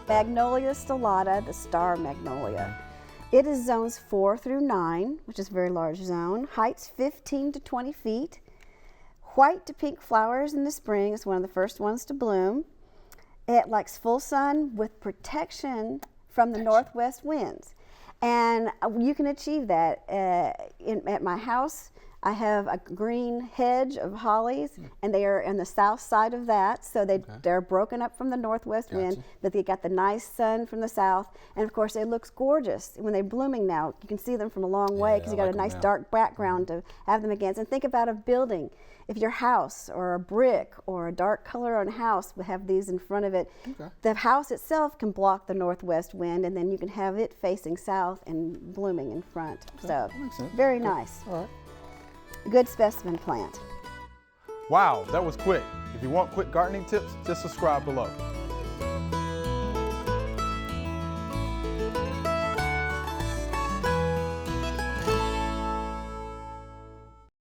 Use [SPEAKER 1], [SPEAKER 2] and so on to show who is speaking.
[SPEAKER 1] Magnolia stellata, the star magnolia. It is zones 4 through 9, which is a very large zone. Heights 15 to 20 feet. White to pink flowers in the spring. It's one of the first ones to bloom. It likes full sun with protection from the northwest winds. And you can achieve that. At my house, I have a green hedge of hollies, and they are on the south side of that, so they're broken up from the northwest wind, but they got the nice sun from the south, and of course it looks gorgeous when they're blooming now. You can see them from a long way because you got a nice dark background to have them against. And think about a building. If your house or a brick or a dark color on a house would have these in front of it, the house itself can block the northwest wind, and then you can have it facing south and blooming in front. So very nice.
[SPEAKER 2] All right.
[SPEAKER 1] Good specimen plant.
[SPEAKER 2] Wow, that was quick. If you want quick gardening tips, just subscribe below.